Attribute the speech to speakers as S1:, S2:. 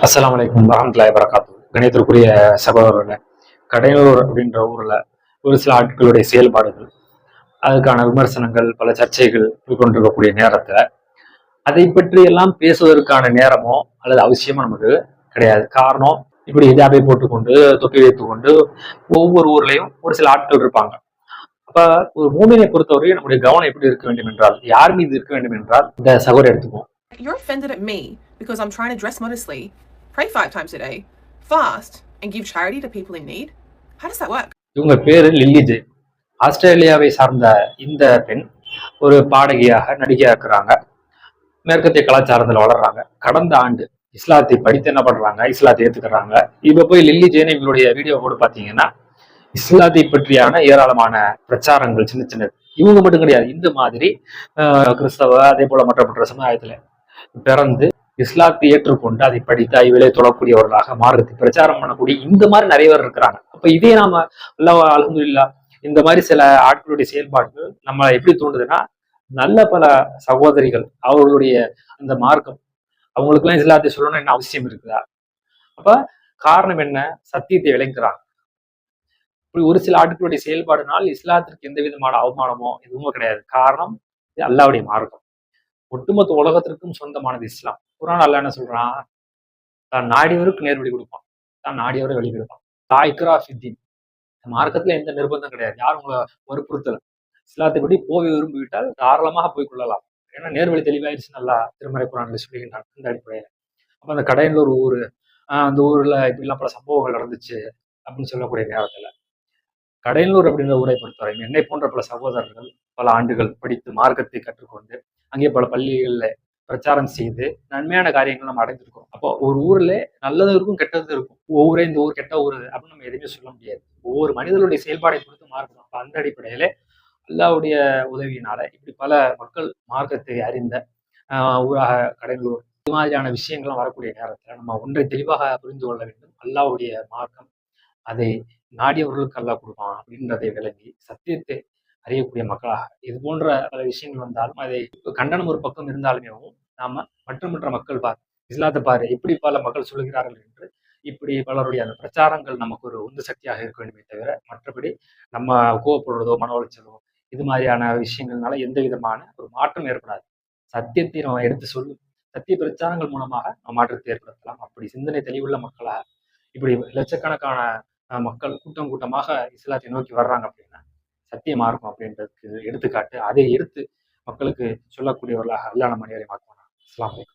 S1: அஸ்ஸலாமு அலைக்கும் வரஹ்மத்துல்லாஹி வபரகாத்துஹு. கணியத்திற்குரிய சகோதரர்களே, கடையனூர் அப்படின்ற ஊர்ல ஒரு சில ஆட்களுடைய செயல்பாடுகள், அதுக்கான விமர்சனங்கள், பல சர்ச்சைகள் கொண்டிருக்கக்கூடிய நேரத்துல அதை பற்றி எல்லாம் பேசுவதற்கான நேரமோ அல்லது அவசியமோ நமக்கு கிடையாது. காரணம், இப்படி ஹிஜாபை போட்டுக்கொண்டு தொப்பி வைத்துக் கொண்டு ஒவ்வொரு ஊர்லயும் ஒரு சில ஆட்கள் இருப்பாங்க. அப்ப ஒரு மூமினை பொறுத்தவரை நம்முடைய கவனம் எப்படி இருக்க வேண்டும் என்றால், யார் மீது இருக்க வேண்டும் என்றால், இந்த சகோதரர் எடுத்துக்குவோம்.
S2: You're offended at me because I'm trying to dress modestly, pray 5 times a day, fast, and give charity to people in need? How does that work?
S1: இவங்க பேரு லில்லி ஜே. ஆஸ்திரேலியாவை சார்ந்த இந்த பெண் ஒரு பாடகியாக, நடிகையா இருக்கிறாங்க. மேற்கத்திய கலாச்சாரத்துல வளர்றாங்க. கடந்த ஆண்டு இஸ்லாத்தை படித்து என்ன பண்றாங்க, இஸ்லாத்தை ஏத்துக்கிறாங்க. இப்ப போய் லில்லி ஜேன் இவங்களுடைய வீடியோ கூட பாத்தீங்கன்னா, இஸ்லாத்தை பற்றியான ஏராளமான பிரச்சாரங்கள் சின்ன சின்னது. இவங்க மட்டும் கிடையாது, இந்த மாதிரி கிறிஸ்தவ அதே போல மற்ற சமுதாயத்துல பிறந்து இஸ்லாத்தை ஏற்றுக்கொண்டு அதை படித்து ஐவிலே தொழக்கூடியவர்களாக மார்க்கத்தை பிரச்சாரம் பண்ணக்கூடிய இந்த மாதிரி நிறைய பேர் இருக்கிறாங்க. அப்ப இதே நாம அல்ஹம்துலில்லாஹ் இந்த மாதிரி சில ஆட்களுடைய செயல்பாடுகள் நம்ம எப்படி தோன்றுதுன்னா, நல்ல பல சகோதரிகள் அவர்களுடைய அந்த மார்க்கம் அவங்களுக்கு எல்லாம் இஸ்லாத்தை சொல்லணும்னு என்ன அவசியம் இருக்குதா? அப்ப காரணம் என்ன? சத்தியத்தை விளங்குறாங்க. இப்படி ஒரு சில ஆட்களுடைய செயல்பாடுனால் இஸ்லாத்திற்கு எந்த விதமான அவமானமோ எதுவுமே கிடையாது. காரணம், இது அல்லாஹ்வுடைய மார்க்கம். ஒட்டுமொத்த உலகத்திற்கும் சொந்தமானது இஸ்லாம். குர்ஆன் அல்லாஹ் என்ன சொல்றான்? தான் நாடியவருக்கு நேர்வழி கொடுப்பான், தான் நாடியவரை வழி கொடுப்பான். லா இக்ராஹ ஃபித்தீன். மார்க்கத்துல எந்த நிர்பந்தம் கிடையாது. யாரும் உங்களை வற்புறுத்தல. இஸ்லாத்தை படி போய் விரும்பிவிட்டால் தாராளமாக போய் கொள்ளலாம். ஏன்னா நேர்வழி தெளிவாயிருச்சுன்னு அல்லாஹ் திருமறை குர்ஆன்ல சொல்லுகின்றான். இந்த அடிப்படையில அப்ப அந்த கடையனூர் ஊரு, அந்த ஊர்ல இப்படிலாம் பல சம்பவங்கள் நடந்துச்சு அப்படின்னு சொல்லக்கூடிய நேரத்துல, கடையனூர் அப்படின்ற ஊரை பொறுத்தவரை என்னை போன்ற பல சகோதரர்கள் பல ஆண்டுகள் படித்து மார்க்கத்தை கற்றுக்கொண்டு அங்கே பல பள்ளிகள்ல பிரச்சாரம் செய்து நன்மையான காரியங்கள் நம்ம அடைந்திருக்கோம். அப்போ ஒரு ஊர்ல நல்லதும் இருக்கும், கெட்டதும் இருக்கும். ஒவ்வொரு இந்த ஊர் கெட்ட ஊர் அப்படின்னு நம்ம எதுவுமே சொல்ல முடியாது. ஒவ்வொரு மனிதனுடைய செயல்பாடை பொறுத்து மாறுபடும். அப்ப அந்த அடிப்படையில அல்லாஹ்வுடைய உதவியினால இப்படி பல மக்கள் மார்க்கத்தை அறிந்த ஊராக கடையனூர் இது மாதிரியான விஷயங்கள்லாம் வரக்கூடிய நேரத்துல நம்ம ஒன்றை தெளிவாக புரிந்து கொள்ள வேண்டும். அல்லாஹ்வுடைய மார்க்கம் அதை நாடியவர்களுக்கு அல்லாஹ் கொடுப்பான் அப்படின்றதை விளங்கி சத்தியத்தை அறியக்கூடிய மக்களாக இது போன்ற பல விஷயங்கள் வந்தாலும் அதை கண்டனம் ஒரு பக்கம் இருந்தாலுமே நாம மற்ற மக்கள் பார், இஸ்லாத்தை பாரு எப்படி பல மக்கள் சொல்கிறார்கள் என்று இப்படி பலருடைய அந்த பிரச்சாரங்கள் நமக்கு ஒரு உந்து சக்தியாக இருக்க வேண்டுமே தவிர, மற்றபடி நம்ம கோவப்படுறதோ மன உளைச்சலோ இது மாதிரியான விஷயங்கள்னால எந்த விதமான ஒரு மாற்றம் ஏற்படாது. சத்தியத்தை நம்ம எடுத்து சொல்லும் சத்திய பிரச்சாரங்கள் மூலமாக நம்ம மாற்றத்தை ஏற்படுத்தலாம். அப்படி சிந்தனை தெளிவுள்ள மக்களாக இப்படி லட்சக்கணக்கான மக்கள் கூட்டம் கூட்டமாக இஸ்லாத்தை நோக்கி வர்றாங்க அப்படின்னா சத்திய மார்க்கம் அப்படின்றதுக்கு எடுத்துக்காட்டு. அதை எடுத்து மக்களுக்கு சொல்லக்கூடியவர்களாக அல்லாஹ் நம்ம அனைவரையும் ஆக்குவானாக. அஸ்ஸலாமு அலைக்கும்.